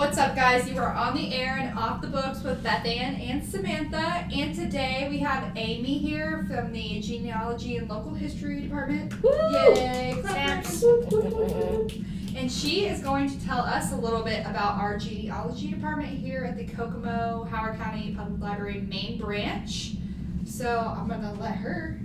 What's up, guys? You are on the air and off the books with Beth Ann and Samantha. And today we have Amy here from the Genealogy and Local History Department. Woo! Yay! Snaps. And she is going to tell us a little bit about our genealogy department here at the Kokomo-Howard County Public Library main branch. So I'm going to let her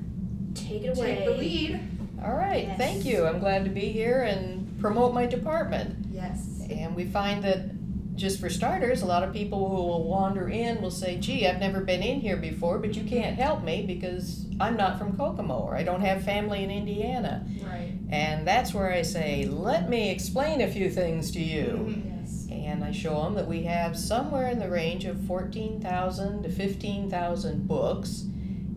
take it away. Take the lead. All right, Yes. Thank you. I'm glad to be here and promote my department. Yes. And we find that, just for starters, a lot of people who will wander in will say, gee, I've never been in here before, but you can't help me because I'm not from Kokomo or I don't have family in Indiana. Right. And that's where I say, let me explain a few things to you. Yes. And I show them that we have somewhere in the range of 14,000 to 15,000 books.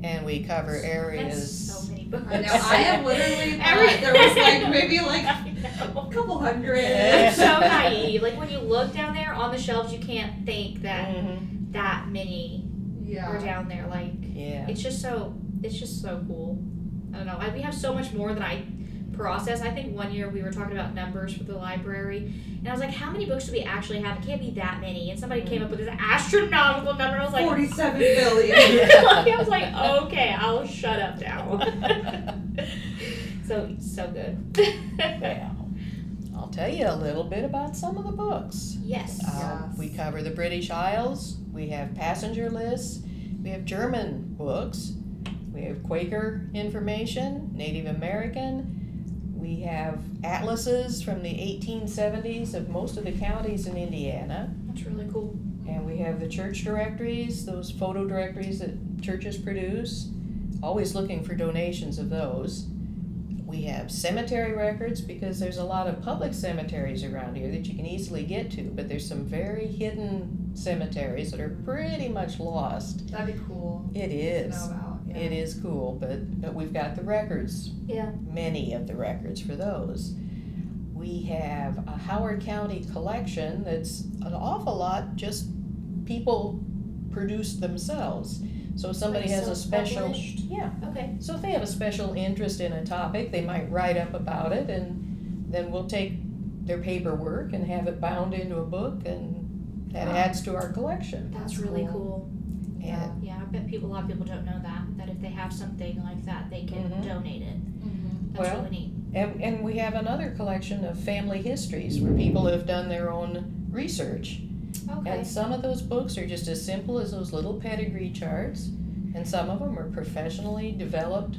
And we cover areas. That's so many books. I know. I have literally thought there was maybe a couple hundred. I'm so naive. Like when you look down there on the shelves, you can't think that Mhm. that many are down there. Like Yeah. it's just so cool. I don't know. We have so much more than I process. I think one year we were talking about numbers for the library, and I was like, "How many books do we actually have? It can't be that many." And somebody came up with this astronomical number, and I was like, 47 billion. I was like, "Okay, I'll shut up now." so good. Well, I'll tell you a little bit about some of the books. Yes. We cover the British Isles, we have passenger lists, we have German books, we have Quaker information, Native American, we have atlases from the 1870s of most of the counties in Indiana, That's really cool. and we have the church directories, those photo directories that churches produce, always looking for donations of those. We have cemetery records because there's a lot of public cemeteries around here that you can easily get to, but there's some very hidden cemeteries that are pretty much lost. That'd be cool. It To is. know about. Yeah. It is cool, but we've got the records, Yeah. many of the records for those. We have a Howard County collection that's an awful lot just people produced themselves. So if somebody Like has a special, self-published? yeah. Okay. So if they have a special interest in a topic, they might write up about it, and then we'll take their paperwork and have it bound into a book, and that adds to our collection. That's really cool. And Yeah, I bet a lot of people don't know that if they have something like that, they can Mhm. donate it. Mm-hmm. That's Well, really neat. and we have another collection of family histories where people have done their own research. Okay. And some of those books are just as simple as those little pedigree charts, and some of them are professionally developed,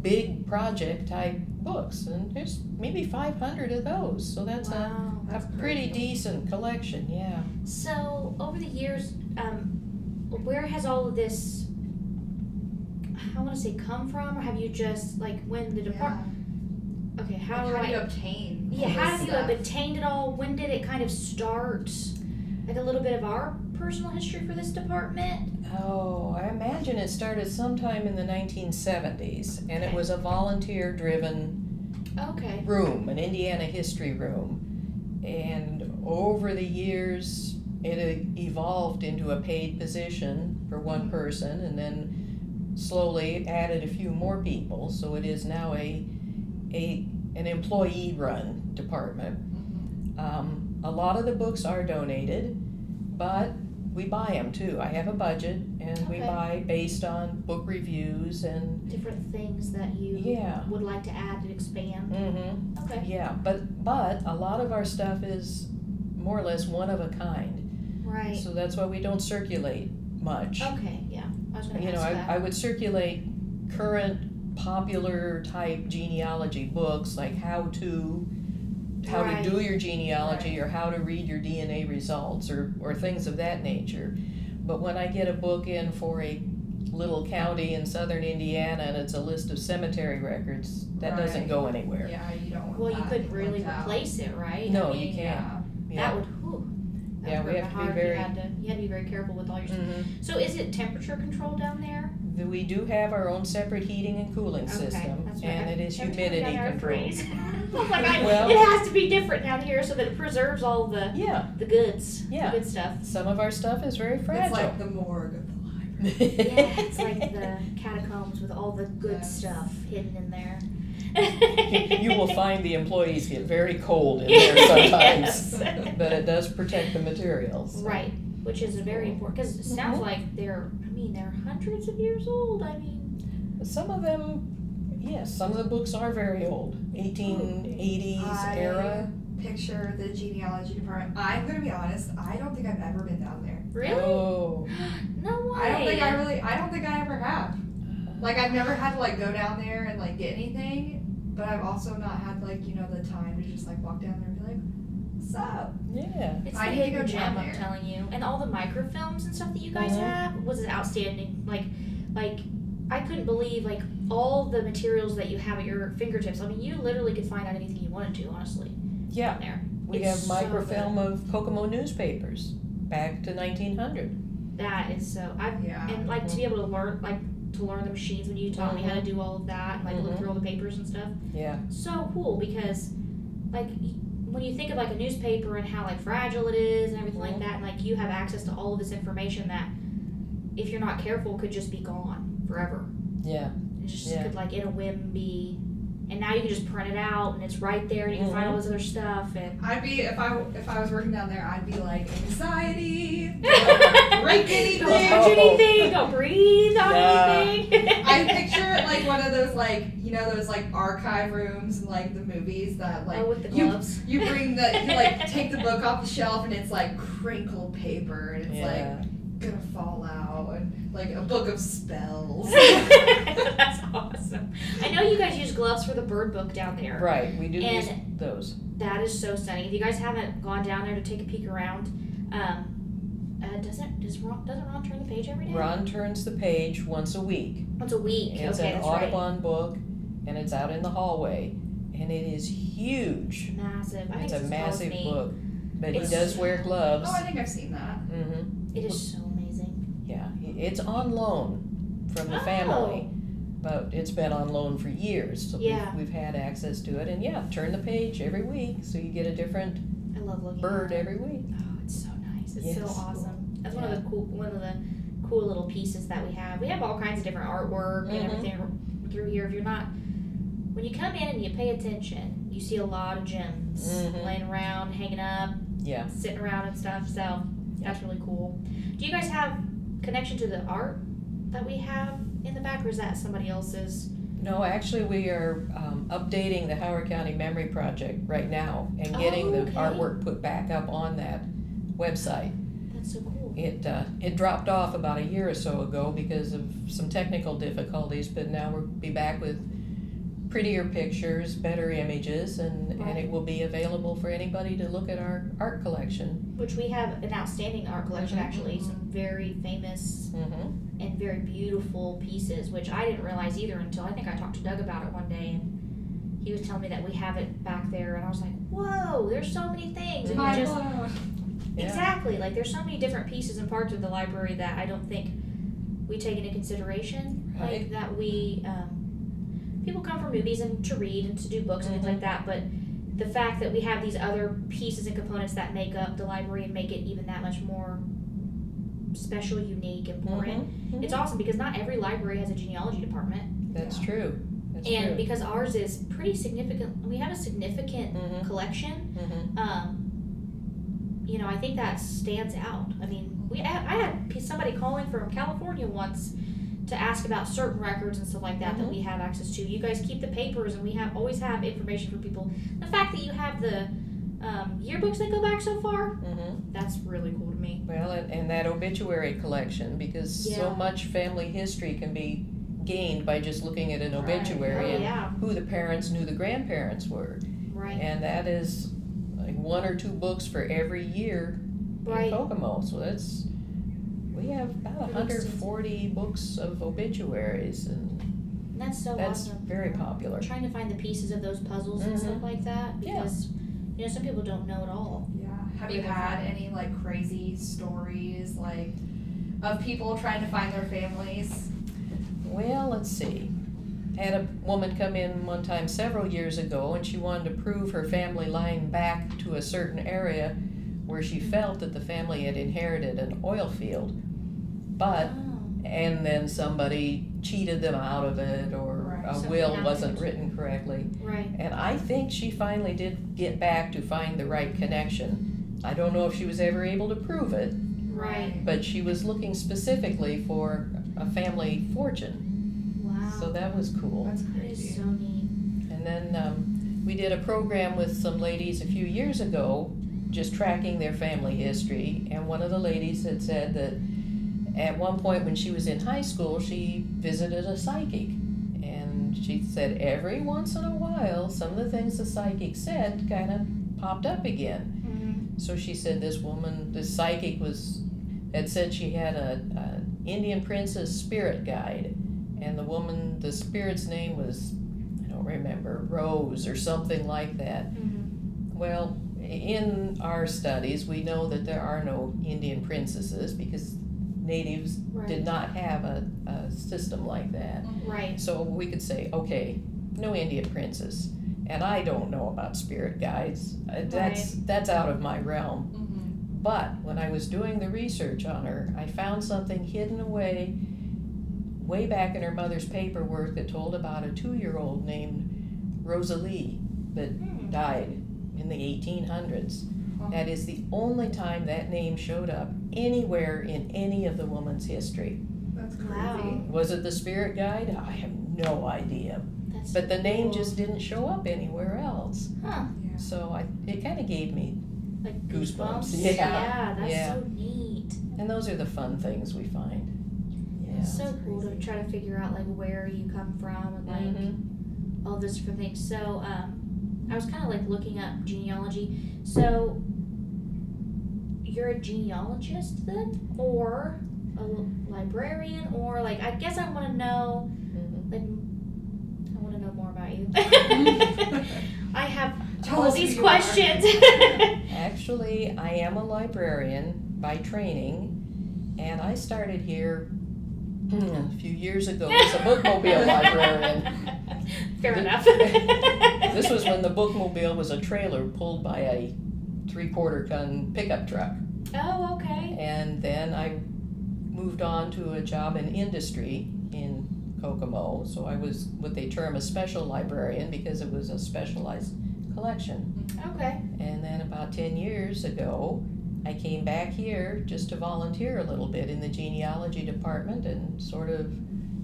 big project type books, and there's maybe 500 of those, so that's Wow. a That's pretty great. decent collection, yeah. So over the years, where has all of this, I want to say, come from, or have you just like when the department? Okay, how do How do you I? obtain? Yeah, all how this have you stuff? obtained it all? When did it kind of start? Like a little bit of our personal history for this department. Oh, I imagine it started sometime in the 1970s, and it was a volunteer-driven Okay. room, an Indiana history room. And over the years, it evolved into a paid position for one person, and then slowly added a few more people. So it is now an employee-run department. A lot of the books are donated, but we buy them too. I have a budget, and we Okay. buy based on book reviews and. Different things that you Yeah. would like to add and expand. Mm-hmm. Okay. Yeah, but a lot of our stuff is more or less one of a kind. Right. So that's why we don't circulate much. Okay. Yeah. I was going to You know, ask that. I would circulate current popular type genealogy books like how to Right. do your genealogy or how to read your DNA results or things of that nature. But when I get a book in for a little county in southern Indiana and it's a list of cemetery records, that doesn't Right. go anywhere. Yeah, you don't want Well, that you couldn't really left out. replace it, right? No, I mean, you can't. Yeah. That would. Whew, that Yeah, would we hurt have to my be heart. very- You had to be very careful with all your stuff. Mhm. So is it temperature controlled down there? We do have our own separate heating and cooling system, That's right. and it is Every time humidity down there I controlled. freeze. I was like, Well- it has to be different down here so that it preserves all the Yeah, goods, Yeah. the good stuff. some of our stuff is very fragile. It's like the morgue of the library. Yeah, it's like the catacombs with all the good Yes. stuff hidden in there. You will find the employees get very cold in there sometimes, Yes. but it does protect the materials. Right, which is very important, because it sounds Mhm. like they're hundreds of years old, Some of them, yes, some of the books are very old, 1880s era. Picture the genealogy department. I'm gonna be honest, I don't think I've ever been down there. Really? Oh, No way. I don't think I ever have. Like, I've never had to like go down there and like get anything, but I've also not had like, you know, the time to just like walk down there and be like, what's up? yeah. It's I the need to go hidden down gem, I'm there. telling you. And all the microfilms and stuff that you guys Mhm. have was outstanding. Like, I couldn't believe, like, all the materials that you have at your fingertips. I mean, you literally could find out anything you wanted to, honestly, Yeah, down there. we It's have so microfilm of Kokomo newspapers back to 1900. That is so, Yeah. and, like, to be able to learn the machines when you taught me how to do all of that, and, like, look Mhm. through all the papers and stuff. Yeah. So cool, because, like, when you think of, like, a newspaper and how, like, fragile it is and everything like that, and, like, you have access to all of this information that, if you're not careful, could just be gone forever. Yeah. It just Yeah. could, like, in a whim be, and now you can just print it out and it's right there and you can find all this other stuff and. I'd be, if I was working down there, I'd be like, anxiety, don't break anything. Don't touch anything, don't breathe on Yeah. anything. I picture it like one of those, like, you know, those like archive rooms in like the movies that like, Oh, with the you gloves. you like take the book off the shelf and it's like crinkled paper and it's Yeah. like gonna fall out, and like a book of spells. That's awesome. I know you guys use gloves for the bird book down there. Right, we do use And- those. That is so stunning. If you guys haven't gone down there to take a peek around, doesn't Ron turn the page every day? Ron turns the page once a week. Once a week. It's Okay, an that's right. Audubon book, and it's out in the hallway, and it is huge. Massive. I think It's a this massive tells me book, but he It's- does wear gloves. Oh, I think I've seen that. Mm-hmm. it is so amazing. Yeah, it's on loan from the Oh. family, but it's been on loan for years, so Yeah. we've had access to it. And yeah, turn the page every week, so you get a different I love looking bird at it. every week. Oh, it's so nice. It's so Yes. awesome. That's Yeah. one of the cool little pieces that we have. We have all kinds of different artwork and Mhm. everything through here. If you're not, when you come in and you pay attention, you see a lot of gems Mhm. laying around, hanging up, Yeah. sitting around and stuff. So that's really cool. Do you guys have connection to the art that we have in the back, or is that somebody else's? No, actually, we are updating the Howard County Memory Project right now and getting the Okay. artwork put back up on that website. That's so cool. It dropped off about a year or so ago because of some technical difficulties, but now we'll be back with prettier pictures, better images, and Right. it will be available for anybody to look at our art collection. Which we have an outstanding art collection, Mhm. actually. Some very famous Mm-hmm. and very beautiful pieces, which I didn't realize either until I think I talked to Doug about it one day, and he was telling me that we have it back there, and I was like, whoa, there's so many things. And you Mind just, blown. Yeah. exactly, like there's so many different pieces and parts of the library that I don't think we take into consideration, Right. like that we, people come for movies and to read and to do books and things like that, but the fact that we have these other pieces and components that make up the library and make it even that much more special, unique, important. Mhm. It's awesome because not every library has a genealogy department, That's Yeah. true. That's and true. because ours is pretty significant, we have a significant Mhm. collection. Mhm. You know, I think that stands out. I mean, I had somebody calling from California once to ask about certain records and stuff like that that Mhm. we have access to. You guys keep the papers, and we always have information for people. The fact that you have the yearbooks that go back so far, Mhm. that's really cool to me. Well, and that obituary collection, because so Yeah. much family history can be gained by just looking at an Right. obituary Oh and yeah, who the parents knew the grandparents were. right, And that is like 1 or 2 books for every year right. in Kokomo. So we have about Pretty 140 books of obituaries, and And that's so that's awesome. very popular. Trying to find the pieces of those puzzles and Mhm. stuff like that Yeah. because you know some people don't know it all. Yeah. Have you had any like crazy stories like of people trying to find their families? Well, let's see. I had a woman come in one time several years ago, and she wanted to prove her family line back to a certain area where she felt that the family had inherited an oil field. But Oh. and then somebody cheated them out of it, or Right. something will happened. wasn't written correctly. Right. And I think she finally did get back to find the right connection. I don't know if she was ever able to prove it, Right. but she was looking specifically for a family fortune. Wow. So that was cool. That's That crazy. is so neat. And then we did a program with some ladies a few years ago, just tracking their family history. And one of the ladies had said that at one point when she was in high school, she visited a psychic. And she said every once in a while, some of the things the psychic said kind of popped up again. Mm-hmm. So she said this psychic had said she had a Indian princess spirit guide. And the spirit's name was, I don't remember, Rose or something like that. Mm-hmm. Well, in our studies, we know that there are no Indian princesses because natives Right. did not have a system like that. Right. So we could say, okay, no Indian princess. And I don't know about spirit guides. That's out of my realm. Mm-hmm. But when I was doing the research on her, I found something hidden away way back in her mother's paperwork that told about a 2-year-old named Rosalie that Hmm. died in the 1800s. Huh. That is the only time that name showed up anywhere in any of the woman's history. That's crazy. Wow. Was it the spirit guide? I have no idea. That's But the name cool. just didn't show up anywhere else. Huh. Yeah. So it kind of gave me, Like Goosebumps. Yeah. Yeah. That's Yeah. so neat. and those are the fun things we find. Yeah. It's so cool to try to figure out like where you come from and like Mhm. all those different things. So I was kind of like looking up genealogy. So you're a genealogist then, or a librarian, or like I guess I want to know Mhm. like I want to know more about you. I have Tell all us who these you are. questions. Actually, I am a librarian by training, and I started here a few years ago as a bookmobile librarian. Fair Th- enough. This was when the bookmobile was a trailer pulled by a 3/4 ton pickup truck. Oh, okay. And then I moved on to a job in industry in Kokomo, so I was what they term a special librarian because it was a specialized collection. Okay. And then about 10 years ago, I came back here just to volunteer a little bit in the genealogy department and sort of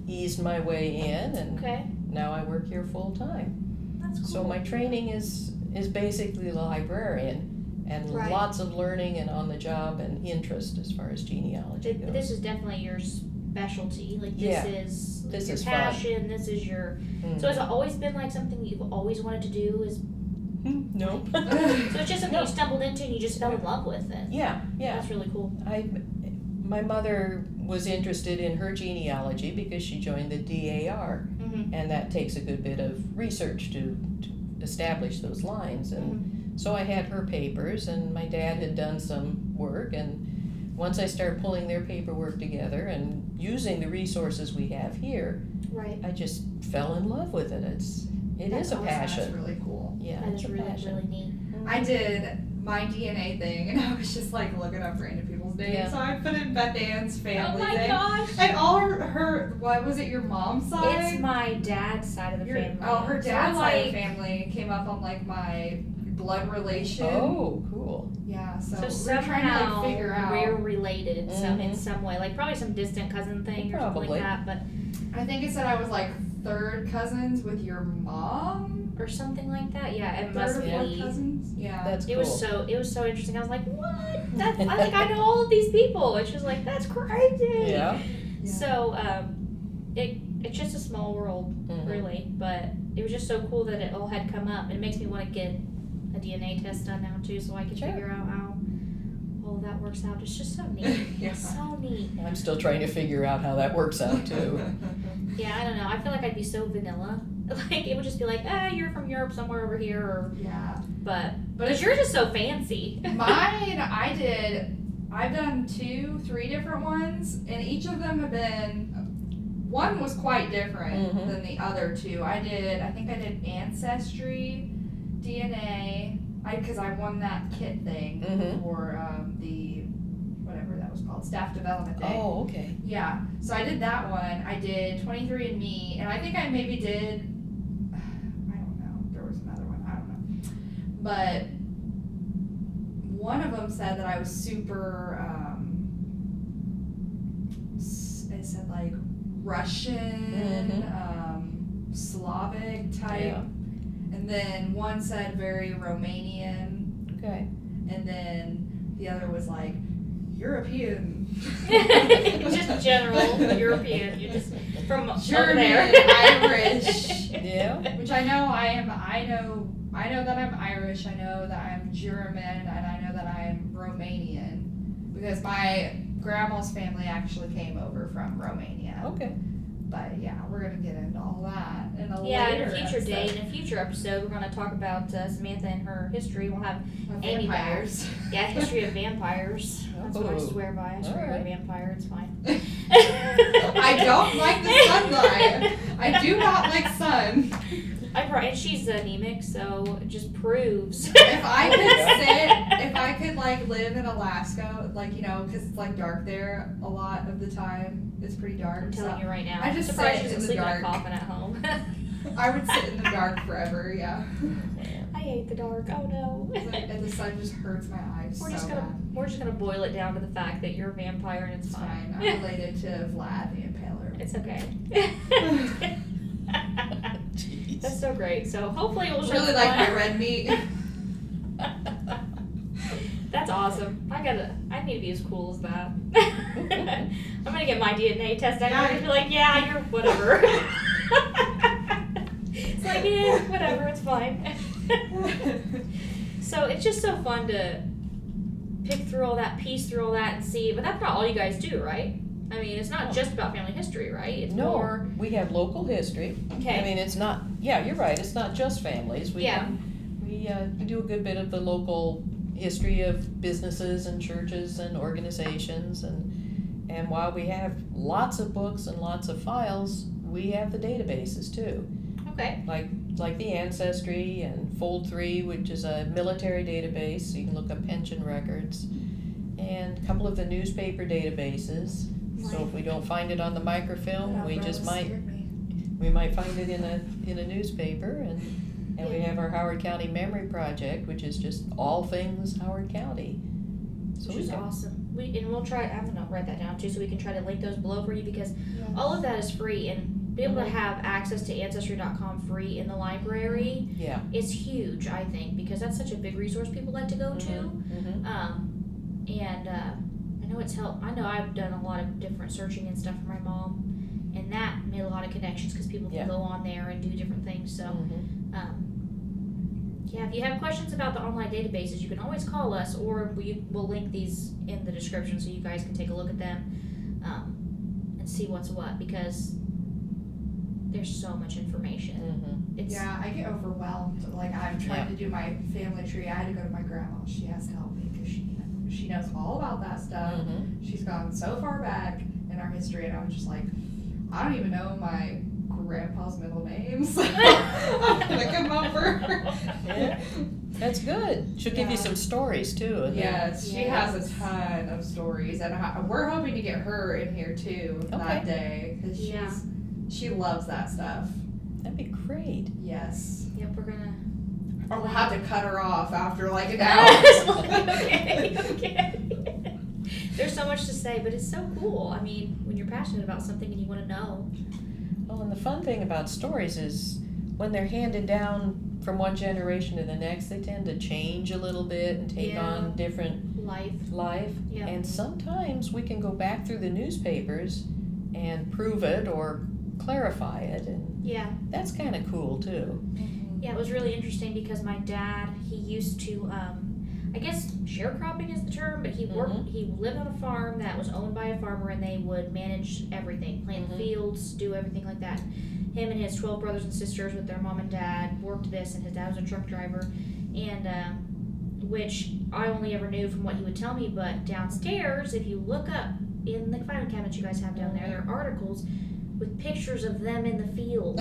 eased my way in, and Okay. now I work here full time. That's cool. So my training is basically a librarian, and Right. lots of learning and on the job and interest as far as genealogy But goes. this is definitely your specialty. Like Yeah. this is your This is fun. passion. This is your. Mm. So has it always been like something you've always wanted to do? Is Nope. so it's just something No. you stumbled into and you just fell in love with it. Yeah. That's really cool. My mother was interested in her genealogy because she joined the DAR, Mm-hmm. and that takes a good bit of research to establish those lines. And so I had her papers, and my dad had done some work, and once I started pulling their paperwork together and using the resources we have here, Right. I just fell in love with it. It That's is a awesome. That's passion. really cool. Yeah, That it's is a really passion. really neat. I did my DNA thing, and I was just like looking up random people's names. Yeah. So I put in Beth Ann's family name. gosh. And all her, what was it, your mom's side? It's my dad's side of the family. Her So dad's like, side of the family came up on like my blood relation. Oh, cool. Yeah, so, So we're trying to somehow like figure out. we're related in some Mhm. way, like probably some distant cousin thing or something Probably. like that, but I think it said I was like third cousins with your mom. or something like that. Yeah, it Third must or fourth be. cousins. Yeah. That's It cool. was so interesting. I was like, what? That's I think I know all of these people. And she was like, that's crazy. Yeah. Yeah. So it's just a small world, Mhm. really. But it was just so cool that it all had come up. And it makes me want to get a DNA test done now too, so I can Sure. figure out how all of that works out. It's just so neat. Yeah. So neat. I'm still trying to figure out how that works out too. Yeah, I don't know. I feel like I'd be so vanilla. Like it would just be like, you're from Europe somewhere over here, or Yeah. but But because yours is so fancy. Mine, I've done 2, 3 different ones, and each of them have been, one was quite different Mhm. than the other 2. I think I did Ancestry, DNA, because I won that kit thing Mhm. for the, whatever that was called, Staff Development Day. Oh, okay. Yeah, so I did that one. I did 23andMe, and I think I maybe did, I don't know, there was another one, I don't know. But one of them said that I was super, it said like Russian, Slavic type. Yeah. And then one said very Romanian, Okay. and then the other was like European. Just general European. You're just from over German, there. Irish. Yeah. Which I know I am. I know that I'm Irish. I know that I'm German, and I know that I am Romanian because my grandma's family actually came over from Romania. Okay. But yeah, we're gonna get into all that in a Yeah, later in a future episode. day, in a future episode, we're going to talk about Samantha and her history. We'll have Of Amy back. vampires. Yeah, history of vampires. That's what I Oh. swear by. I swear by Alright. vampire. It's fine. I don't like the sunlight. I do not like sun. And she's anemic, so it just proves. If I could like live in Alaska, like, you know, because it's like dark there a lot of the time. It's pretty dark. I'm telling you right now. I just surprised sit she in doesn't the sleep in a dark. coffin at home. I would sit in the dark forever, yeah. I hate the dark. Oh no. And the sun just hurts my eyes We're so just gonna boil it down to the fact that you're a vampire and it's It's fine. fine. I'm related to Vlad the Impaler. It's okay. Jeez. That's so great. So hopefully we'll show Really like my red meat. That's awesome. I need to be as cool as that. I'm gonna get my DNA test. I'm gonna be like, yeah, you're whatever. It's like, yeah, whatever, it's fine. So it's just so fun to pick through all that, piece through all that, and see. But that's not all you guys do, right? I mean, it's not just about family history, right? It's No, more. we have local history. Okay. I mean, it's not, yeah, you're right, it's not just families. We do a good bit of the local history of businesses and churches and organizations, and while we have lots of books and lots of files, we have the databases too. Okay. Like the Ancestry and Fold3, which is a military database, so you can look up pension records, and a couple of the newspaper databases. So if we don't find it on the microfilm, we just might find it in a newspaper, and we have our Howard County Memory Project, which is just all things Howard County. So Which is awesome. We'll try. I'm gonna write that down too, so we can try to link those below for you because all of that is free, and be able to have access to Ancestry.com free in the library Yeah. is huge. I think because that's such a big resource people like to go to. Mm-hmm. I know it's helped. I know I've done a lot of different searching and stuff for my mom, and that made a lot of connections because people can Yeah. go on there and do different things. So. Mm-hmm. Yeah, if you have questions about the online databases, you can always call us, or we'll link these in the description so you guys can take a look at them and see what's what, because there's so much information. Mm-hmm. It's, Yeah, I get overwhelmed. Like, I'm trying to do my family tree. I had to go to my grandma. She has to help me because she knows all about that stuff. Mm-hmm. She's gone so far back in our history, and I'm just like, I don't even know my grandpa's middle names. I'm gonna come over. Yeah. That's good. She'll give you some stories too. And Yes, she Yes. has a ton of stories, and we're hoping to get her in here too that day because she loves that stuff. That'd be great. Yes. Yep, we're gonna. Or we'll have to cut her off after like an hour. okay. There's so much to say, but it's so cool. I mean, when you're passionate about something and you want to know. Well, and the fun thing about stories is when they're handed down from one generation to the next, they tend to change a little bit and take on different life. Yeah. And sometimes we can go back through the newspapers and prove it or clarify it, and that's kind of cool too. Yeah, it was really interesting because my dad, he used to, I guess sharecropping is the term, but he lived on a farm that was owned by a farmer, and they would manage everything, plant the fields, do everything like that. Him and his 12 brothers and sisters with their mom and dad worked this, and his dad was a truck driver, and which I only ever knew from what he would tell me, but downstairs, if you look up in the filing cabinets you guys have down there are articles with pictures of them in the field.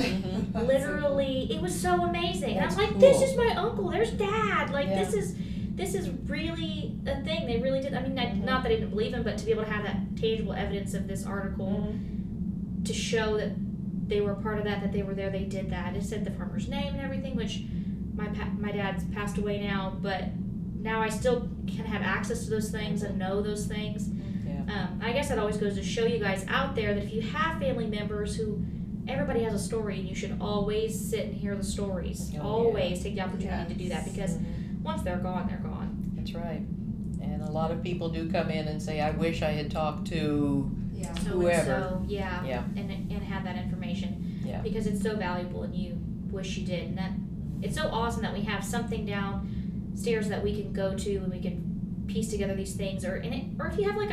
Literally, it was so amazing. And I was like, this is my uncle, there's dad. Like, this is this is really a thing. They really did. I mean, not that I didn't believe him, but to be able to have that tangible evidence of this article to show that they were part of that they were there, they did that. It said the farmer's name and everything, which my dad's passed away now, but now I still can have access to those things and know those things. Yeah. I guess that always goes to show you guys out there that if you have family members who, everybody has a story, and you should always sit and hear the stories. Always take the opportunity to do that, because once they're gone, they're gone. That's right. And a lot of people do come in and say, I wish I had talked to whoever. And have that information. Yeah. Because it's so valuable, and you wish you did. And that it's so awesome that we have something downstairs that we can go to, and we can piece together these things. Or if you have like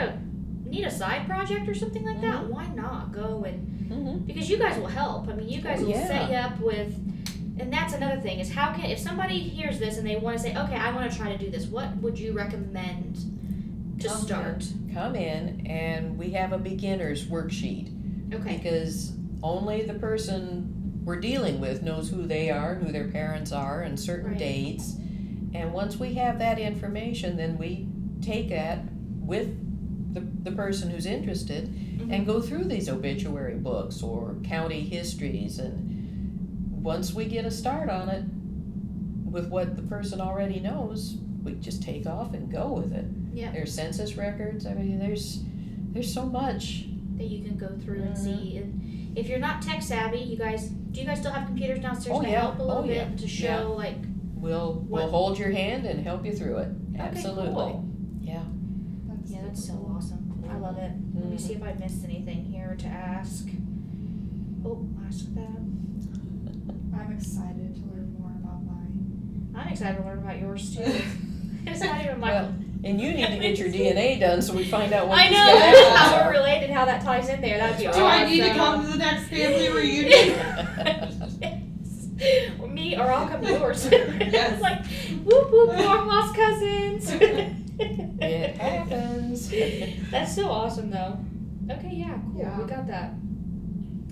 need a side project or something like that, why not go and because you guys will help. I mean, you guys will set you up with, and that's another thing is if somebody hears this and they want to say, okay, I want to try to do this, what would you recommend to start? Come in, and we have a beginner's worksheet. Okay. Because only the person we're dealing with knows who they are, who their parents are, and certain dates. And once we have that information, then we take that with the person who's interested and go through these obituary books or county histories. And once we get a start on it with what the person already knows, we just take off and go with it. Yeah. There's census records. I mean, there's so much that you can go through and see. And if you're not tech savvy, do you guys still have computers downstairs to help a little bit to show like? We'll hold your hand and help you through it. Okay, Absolutely. Cool. Yeah. That's so awesome. I love it. Let me see if I missed anything here to ask. Oh, ask that. I'm excited to learn more about mine. I'm excited to learn about yours too. It's not even my. Well, and you need to get your DNA done so we find out what I these know guys are. how we're related, how that ties in there. That'd be awesome. Do I need to come to the next family reunion? Yes. Or me, or I'll come to yours. Yes. Like, whoop whoop, long lost cousins. It happens. That's so awesome, though. Okay, yeah, cool. Yeah. We got that.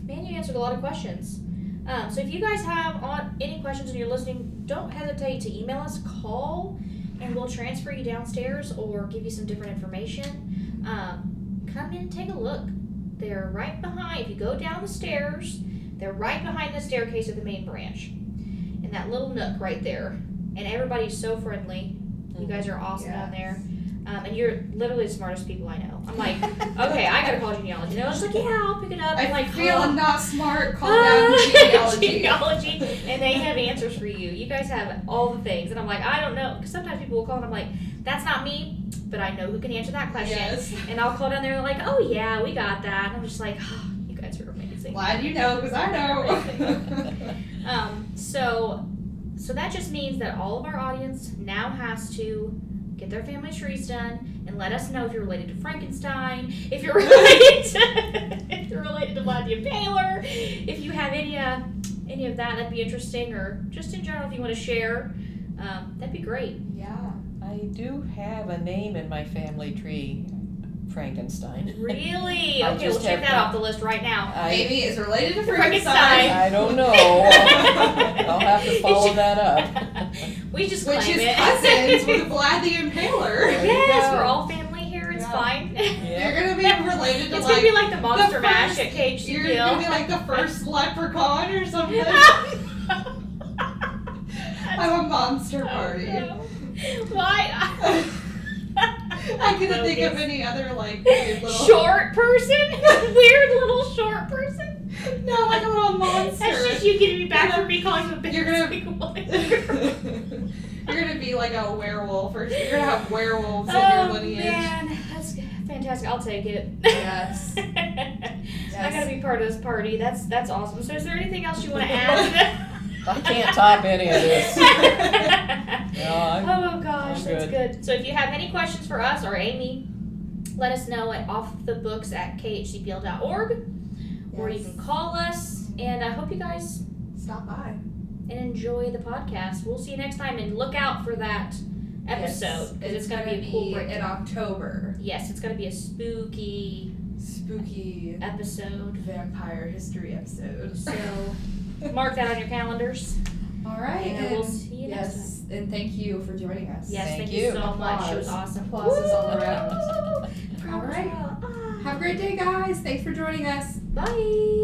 Man, you answered a lot of questions. So if you guys have any questions and you're listening, don't hesitate to email us, call, and we'll transfer you downstairs or give you some different information. Come in and take a look. They're right behind. If you go down the stairs, they're right behind the staircase of the main branch. In that little nook right there. And everybody's so friendly. You guys are awesome down there. And you're literally the smartest people I know. I'm like, okay, I gotta call Genealogy. And they're just like, yeah, I'll pick it up. I'm like, feeling not smart, call down Genealogy. Genealogy. And they have answers for you. You guys have all the things. And I'm like, I don't know. Because sometimes people will call and I'm like, that's not me, but I know who can answer that question. Yes. And I'll call down there and they're like, oh yeah, we got that. And I'm just like, oh, you guys are amazing. Glad you know, because I know. So that just means that all of our audience now has to get their family trees done and let us know if you're related to Frankenstein, if you're related to Vlad the Impaler, if you have any of that, that'd be interesting, or just in general if you want to share, that'd be great. Yeah. I do have a name in my family tree, Frankenstein. Really? I Okay, just we'll check have that not- off the list right now. Maybe it's related to Frankenstein. Frankenstein. I don't know. I'll have to follow that up. We just Which claim is it. cousins with Vlad the Impaler. There you Yes, go. we're all family here. It's fine. You're gonna be related to It's like gonna be like the Monster the Mash first- at KHCPL. you're gonna be like the first leprechaun or something. Have a monster party. Why? I couldn't think of any other like weird little Short person? Weird little short person? No, like a little monster. That's just you getting me back for me calling him a big You're gonna- big one. You're gonna be like a werewolf, or you're gonna have werewolves in your Oh lineage. man, that's fantastic. I'll take it. Yes. I gotta be part of this party. That's awesome. So is there anything else you want to add? I can't top any of this. Oh gosh, I'm that's good. So if you have any questions for us or Amy, let us know at offthebooks@khcpl.org, or you can call us. And I hope you guys Stop by. and enjoy the podcast. We'll see you next time, and look out for that episode because it's gonna be a cool break. in October. Yes, it's gonna be a spooky episode. vampire history episode. So mark that on your calendars. All right, And we'll see you next time. and thank you for joining us. Yes, Thank thank you you. so much. It was Applause. awesome. Applause is all around. Woo! All right. Ah. Have a great day, guys. Thanks for joining us. Bye.